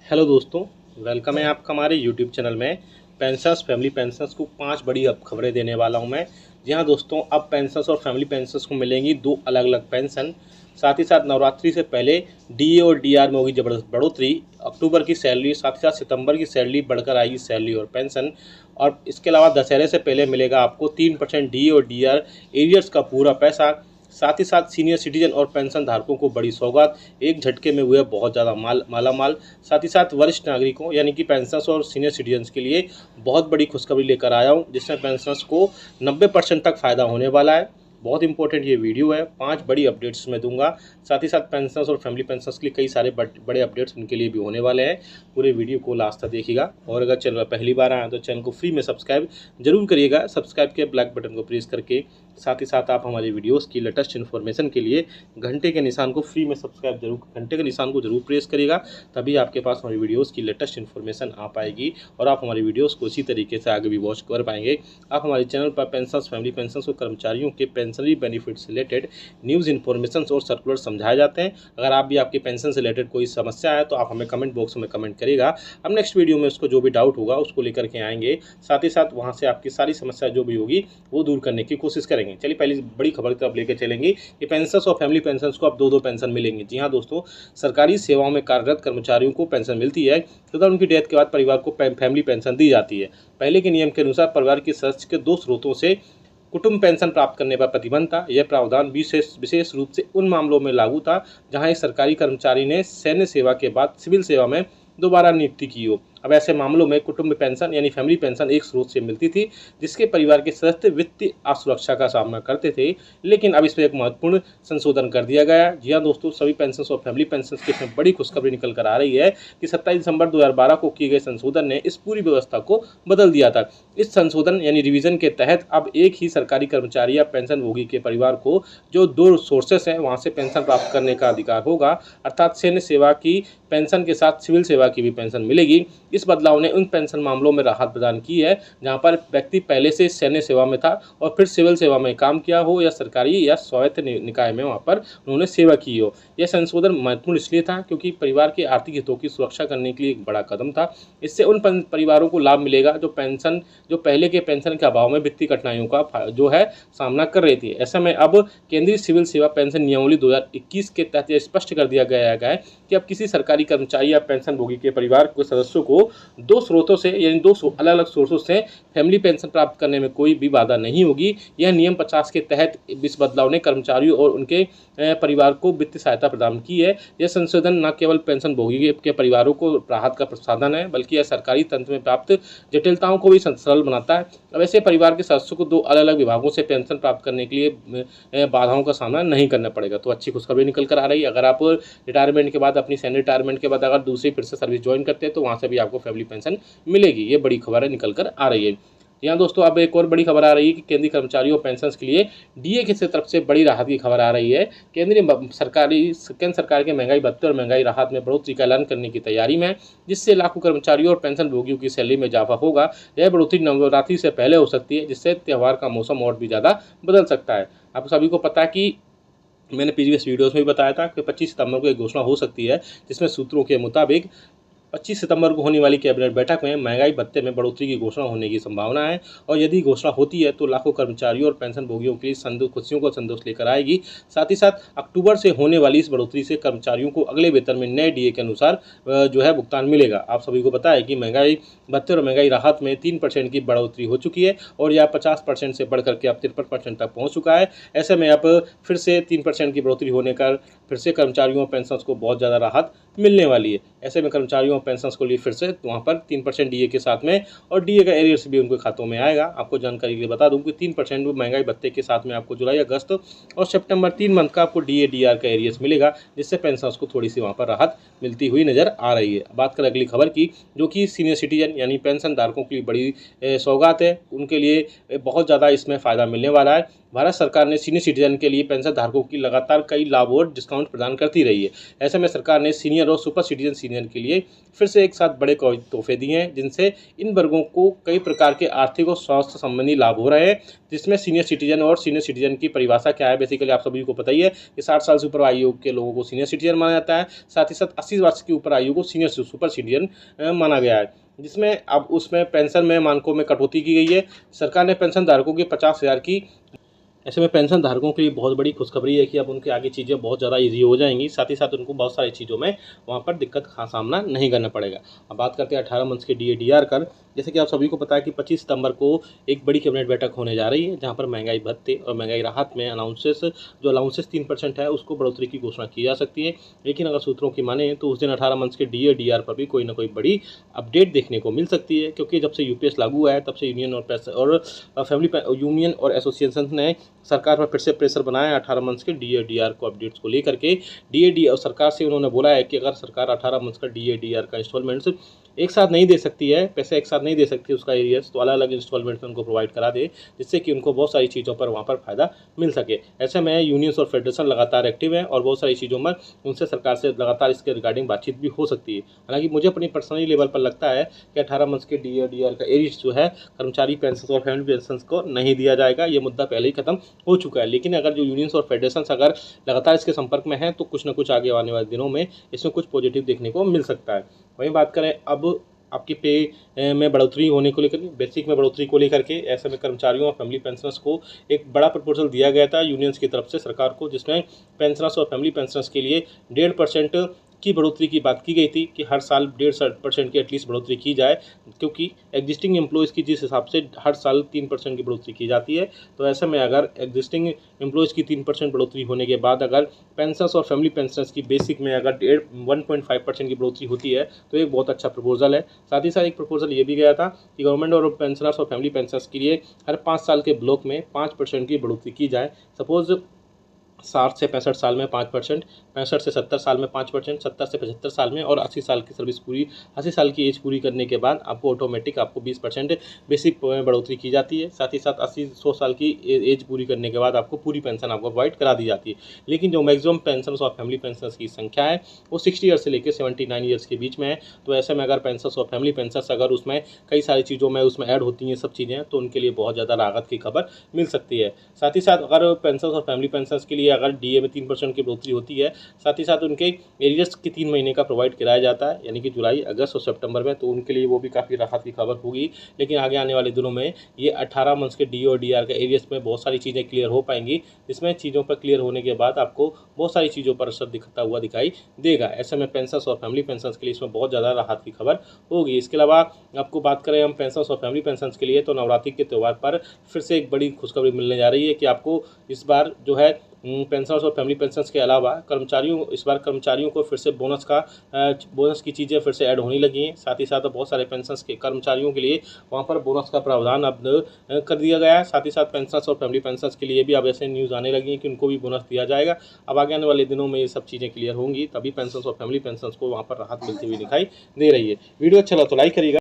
Hello दोस्तों, welcome है आपका हमारे यूट्यूब चैनल में। पेंशनर्स फैमिली पेंशनर्स को 5 बड़ी अब खबरें देने वाला हूं मैं। जी हाँ दोस्तों, अब पेंशनर्स और फैमिली पेंशनर्स को मिलेंगी 2 अलग अलग पेंशन। साथ ही साथ नवरात्रि से पहले डीए और डीआर में होगी जबरदस्त बढ़ोतरी। अक्टूबर की सैलरी, साथ ही साथ सितंबर की सैलरी बढ़कर आएगी सैलरी और पेंशन। और इसके अलावा दशहरे से पहले मिलेगा आपको 3% डीए और डीआर एरियर्स का पूरा पैसा। साथ ही साथ सीनियर सिटीजन और पेंशन धारकों को बड़ी सौगात, एक झटके में हुए बहुत ज़्यादा मालामाल। साथ ही साथ वरिष्ठ नागरिकों यानी कि पेंशनर्स और सीनियर सिटीजन्स के लिए बहुत बड़ी खुशखबरी लेकर आया हूँ, जिसमें पेंशनर्स को 90% तक फ़ायदा होने वाला है। बहुत इंपॉर्टेंट ये वीडियो है, 5 बड़ी अपडेट्स मैं दूंगा। साथ ही साथ पेंशनर्स और फैमिली पेंशनर्स के लिए कई सारे बड़े अपडेट्स उनके लिए भी होने वाले हैं। पूरे वीडियो को लास्ट तक देखिएगा। और अगर चैनल पर पहली बार आए तो चैनल को फ्री में सब्सक्राइब जरूर करिएगा। सब्सक्राइब के ब्लैक बटन को प्रेस करके साथ ही साथ आप हमारे वीडियोस की लेटेस्ट इन्फॉर्मेशन के लिए घंटे के निशान को फ्री में सब्सक्राइब जरूर, घंटे के निशान को जरूर प्रेस करिएगा। तभी आपके पास हमारी वीडियोस की लेटेस्ट इन्फॉर्मेशन आ पाएगी और आप हमारी वीडियोस को इसी तरीके से आगे भी वॉच कर पाएंगे। आप हमारे चैनल पर पेंशनर्स, फैमिली पेंशनर्स और कर्मचारियों के पेंशनरी बेनिफिट से रिलेटेड न्यूज़ इन्फॉर्मेशन और सर्कुलर समझाए जाते हैं। अगर आप भी आपकी पेंशन से रिलेटेड कोई समस्या है तो आप हमें कमेंट बॉक्स में कमेंट करिएगा। हम नेक्स्ट वीडियो में उसको जो भी डाउट होगा उसको लेकर के आएंगे। साथ ही साथ वहाँ से आपकी सारी समस्या जो भी होगी वो दूर करने की कोशिश करेंगे। चलिए पहली बड़ी खबर की तरफ लेकर चलेंगे कि पेंशनर्स और फैमिली पेंशनर्स को अब 2-2 पेंशन मिलेंगे। जी हाँ दोस्तों, सरकारी सेवाओं में कार्यरत कर्मचारियों को पेंशन मिलती है तथा उनकी डेथ के बाद परिवार को फैमिली पेंशन दी जाती है। पहले के नियम के अनुसार परिवार के सदस्य के 2 स्रोतों से कुटुंब पेंशन प्राप्त करने पर प्रतिबंध था। यह प्रावधान विशेष रूप से उन मामलों में लागू था जहां एक सरकारी कर्मचारी ने सैन्य सेवा के बाद सिविल सेवा में दोबारा नियुक्ति की हो। अब ऐसे मामलों में कुटुंब पेंशन यानी फैमिली पेंशन एक स्रोत से मिलती थी जिसके परिवार के सदस्य वित्तीय असुरक्षा का सामना करते थे। लेकिन अब इसमें एक महत्वपूर्ण संशोधन कर दिया गया। जी हाँ दोस्तों, सभी पेंशन और फैमिली पेंशन के इसमें बड़ी खुशखबरी निकल कर आ रही है कि 27 दिसंबर 2012 को किए गए संशोधन ने इस पूरी व्यवस्था को बदल दिया था। इस संशोधन यानी रिवीजन के तहत अब एक ही सरकारी कर्मचारी या पेंशन भोगी के परिवार को जो 2 सोर्सेस हैं वहाँ से पेंशन प्राप्त करने का अधिकार होगा, अर्थात सैन्य सेवा की पेंशन के साथ सिविल सेवा की भी पेंशन मिलेगी। इस बदलाव ने उन पेंशन मामलों में राहत प्रदान की है जहां पर व्यक्ति पहले से सैन्य सेवा में था और फिर सिविल सेवा में काम किया हो या सरकारी या स्वायत्त निकाय में वहां पर उन्होंने सेवा की हो। यह संशोधन महत्वपूर्ण इसलिए था क्योंकि परिवार के आर्थिक हितों की सुरक्षा करने के लिए एक बड़ा कदम था। इससे उन परिवारों को लाभ मिलेगा जो पहले के पेंशन के अभाव में वित्तीय कठिनाइयों का जो है सामना कर रही थी। ऐसे में अब केंद्रीय सिविल सेवा पेंशन नियमावली 2021 के तहत यह स्पष्ट कर दिया गया है कि अब किसी सरकारी कर्मचारी या पेंशन भोगी के परिवार के सदस्यों को 2 स्रोतों से यानी 2 अलग अलग सोर्सों से फैमिली पेंशन प्राप्त करने में कोई भी बाधा नहीं होगी। यह नियम 50 के तहत इस बदलाव ने कर्मचारियों और उनके परिवार को वित्तीय सहायता प्रदान की है। यह संशोधन न केवल पेंशन भोगी के परिवारों को राहत का प्रसाधन है बल्कि यह सरकारी तंत्र में प्राप्त जटिलताओं को भी सरल बनाता है। अब ऐसे परिवार के सदस्यों को 2 अलग अलग विभागों से पेंशन प्राप्त करने के लिए बाधाओं का सामना नहीं करना पड़ेगा। तो अच्छी खुशखबरी निकल कर आ रही है। अगर आप रिटायरमेंट के बाद, अपनी सैन्य रिटायरमेंट के बाद अगर दूसरी फिर से सर्विस ज्वाइन करते हैं तो वहाँ से भी आपको फैमिली पेंशन मिलेगी। ये बड़ी खबर है निकल कर आ रही है। यहाँ दोस्तों अब एक और बड़ी खबर आ रही है कि केंद्रीय कर्मचारियों पेंशन के लिए डीए की तरफ से बड़ी राहत की खबर आ रही है। केंद्र सरकार के महंगाई भत्ते और महंगाई राहत में बढ़ोतरी का ऐलान करने की तैयारी में है, जिससे लाखों कर्मचारियों और पेंशन भोगियों की सैलरी में इजाफा होगा। यह बढ़ोतरी नवरात्रि से पहले हो सकती है, जिससे त्यौहार का मौसम और भी ज़्यादा बदल सकता है। आप सभी को पता है कि मैंने प्रीवियस वीडियोस में भी बताया था कि 25 सितंबर को एक घोषणा हो सकती है, जिसमें सूत्रों के मुताबिक 25 सितंबर को होने वाली कैबिनेट बैठक में महंगाई भत्ते में बढ़ोतरी की घोषणा होने की संभावना है। और यदि घोषणा होती है तो लाखों कर्मचारियों और पेंशन भोगियों के लिए खुशियों को संतोष लेकर आएगी। साथ ही साथ अक्टूबर से होने वाली इस बढ़ोतरी से कर्मचारियों को अगले वेतन में नए डीए के अनुसार जो है भुगतान मिलेगा। आप सभी को पता है कि महंगाई भत्ते और महंगाई राहत में 3% की बढ़ोतरी हो चुकी है और यह 50% से बढ़कर के अब 53% तक पहुँच चुका है। ऐसे में अब फिर से 3% की बढ़ोतरी होने का फिर से कर्मचारियों और पेंशनर्स को बहुत ज़्यादा राहत मिलने वाली है। ऐसे में कर्मचारियों और पेंशनर्स को लिए फिर से वहाँ पर 3% डीए के साथ में और डीए का एरियर्स भी उनके खातों में आएगा। आपको जानकारी के लिए बता दूं कि 3% महंगाई भत्ते के साथ में आपको जुलाई, अगस्त और सितंबर 3 मंथ का आपको डीए डीआर का एरियर्स मिलेगा, जिससे पेंशनर्स को थोड़ी सी वहाँ पर राहत मिलती हुई नजर आ रही है। बात करें अगली खबर की, जो कि सीनियर सिटीजन यानी पेंशन धारकों के लिए बड़ी सौगात है। उनके लिए बहुत ज़्यादा इसमें फ़ायदा मिलने वाला है। भारत सरकार ने सीनियर सिटीजन के लिए पेंशन धारकों की लगातार कई लाभ और डिस्काउंट प्रदान करती रही है। ऐसे में सरकार ने सीनियर और सुपर सिटीजन सीनियर के लिए फिर से एक साथ बड़े तोहफे दिए हैं, जिनसे इन वर्गों को कई प्रकार के आर्थिक और स्वास्थ्य संबंधी लाभ हो रहे हैं। जिसमें सीनियर सिटीजन, और सीनियर सिटीजन की परिभाषा क्या है, बेसिकली आप सभी को पता ही है कि 60 साल से ऊपर आयु के लोगों को सीनियर सिटीजन माना जाता है। साथ ही साथ 80 वर्ष के ऊपर आयु को सीनियर सुपर सिटीजन माना गया है। जिसमें अब उसमें पेंशन में मानकों में कटौती की गई है। सरकार ने पेंशन धारकों की 50,000 की। ऐसे में पेंशन धारकों के लिए बहुत बड़ी खुशखबरी है कि अब उनके आगे चीज़ें बहुत ज़्यादा ईजी हो जाएंगी। साथ ही साथ उनको बहुत सारी चीज़ों में वहाँ पर दिक्कत का सामना नहीं करना पड़ेगा। अब बात करते हैं 18 मंथ्स के DADR कर। जैसे कि आप सभी को पता है कि 25 सितंबर को एक बड़ी कैबिनेट बैठक होने जा रही है, जहाँ पर महंगाई भत्ते और महंगाई राहत में अलाउंसेस 3% है, उसको बढ़ोतरी की घोषणा की जा सकती है। लेकिन अगर सूत्रों की माने तो उस दिन 18 मंथ्स के DADR पर भी कोई ना कोई बड़ी अपडेट देखने को मिल सकती है, क्योंकि जब से UPS लागू हुआ है तब से यूनियन और एसोसिएशन ने सरकार पर फिर से प्रेशर बनाया है 18 मंथ्स के DADR को अपडेट्स को लेकर के। DADR और सरकार से उन्होंने बोला है कि अगर सरकार 18 मंथ्स का DADR का इंस्टॉलमेंट्स एक साथ नहीं दे सकती है, पैसे एक साथ नहीं दे सकती उसका एरियर्स, तो अलग अलग इंस्टॉलमेंट में उनको प्रोवाइड करा दे, जिससे कि उनको बहुत सारी चीज़ों पर वहाँ पर फायदा मिल सके। ऐसे में यूनियंस और फेडरेशन लगातार एक्टिव है और बहुत सारी चीज़ों में उनसे सरकार से लगातार इसके रिगार्डिंग बातचीत भी हो सकती है। हालांकि मुझे अपनी पर्सनली लेवल पर लगता है कि 18 मंथ्स के DADR का एरियर्स जो है कर्मचारी पेंशन और फैमिली पेंशन को नहीं दिया जाएगा। ये मुद्दा पहले ही खत्म हो चुका है। लेकिन अगर जो यूनियंस और फेडरेशन अगर लगातार इसके संपर्क में हैं तो कुछ ना कुछ आगे आने वाले दिनों में इसमें कुछ पॉजिटिव देखने को मिल सकता है। वहीं बात करें अब आपकी पे में बढ़ोतरी होने को लेकर, बेसिक में बढ़ोतरी को लेकर के, ऐसे में कर्मचारियों और फैमिली पेंशनर्स को एक बड़ा प्रपोजल दिया गया था यूनियंस की तरफ से सरकार को, जिसमें पेंशनर्स और फैमिली पेंशनर्स के लिए 1.5% की बढ़ोतरी की बात की गई थी कि हर साल 1.5% की एटलीस्ट बढ़ोतरी की जाए, क्योंकि एग्जिस्टिंग एम्प्लॉयज़ की जिस हिसाब से हर साल 3% की बढ़ोतरी की जाती है, तो ऐसे में अगर एग्जिस्टिंग एम्प्लॉयज़ की 3% बढ़ोतरी होने के बाद अगर पेंशनर्स और फैमिली पेंशनर्स की बेसिक में अगर 1.5% की बढ़ोतरी होती है तो एक बहुत अच्छा प्रपोजल है। साथ ही साथ एक प्रपोजल ये भी गया था कि गवर्नमेंट और पेंशनर्स और फैमिली पेंशनर्स के लिए हर 5 साल के ब्लॉक में 5% की बढ़ोतरी की जाए। सपोज 60 से 65 साल में 5%, 65 से 70 साल में 5%, 70 से 75 साल में, और 80 साल की सर्विस पूरी 80 साल की एज पूरी करने के बाद आपको ऑटोमेटिक आपको 20% बेसिक में बढ़ोतरी की जाती है। साथ ही साथ 100 साल की एज पूरी करने के बाद आपको पूरी पेंशन आपको प्रोवाइड करा दी जाती है। लेकिन जो मैक्सिमम पेंशन और फैमिली पेंशन की संख्या है वो 60 ईयर्स से लेकर 79 ईयर्स के बीच में है। तो ऐसे में अगर पेंशन और फैमिली पेंशन अगर उसमें कई सारी चीज़ों में उसमें ऐड होती हैं सब चीज़ें, तो उनके लिए बहुत ज़्यादा राहत की खबर मिल सकती है। साथ ही साथ अगर पेंशन और फैमिली पेंशन के लिए अगर DA में 3% की बढ़ोतरी होती है, साथ ही साथ उनके एरियर्स के 3 महीने का प्रोवाइड कराया जाता है, यानी कि जुलाई, अगस्त और सितंबर में, तो उनके लिए वो भी काफ़ी राहत की खबर होगी। लेकिन आगे आने वाले दिनों में ये 18 मंथ्स के DA और DR के एरियर्स में बहुत सारी चीज़ें क्लियर हो पाएंगी, जिसमें चीज़ों पर क्लियर होने के बाद आपको बहुत सारी चीज़ों पर असर दिखता हुआ दिखाई देगा। ऐसे में पेंशन और फैमिली पेंशन के लिए इसमें बहुत ज़्यादा राहत की खबर होगी। इसके अलावा आपको बात करें हम पेंशन और फैमिली पेंशन के लिए, तो नवरात्रि के त्यौहार पर फिर से एक बड़ी खुशखबरी मिलने जा रही है कि आपको इस बार जो है पेंशनर्स और फैमिली पेंशन्स के अलावा इस बार कर्मचारियों को फिर से बोनस की चीज़ें फिर से ऐड होने लगी हैं। साथ ही साथ बहुत सारे पेंशन्स के कर्मचारियों के लिए वहाँ पर बोनस का प्रावधान अब कर दिया गया है। साथ ही साथ पेंशनर्स और फैमिली पेंशन्स के लिए भी अब ऐसे न्यूज़ आने लगी हैं कि उनको भी बोनस दिया जाएगा। अब आगे आने वाले दिनों में ये सब चीज़ें क्लियर होंगी, तभी पेंशनर्स और फैमिली पेंशन्स को वहाँ पर राहत मिलती हुई दिखाई दे रही है। वीडियो अच्छा लगा तो लाइक करिएगा।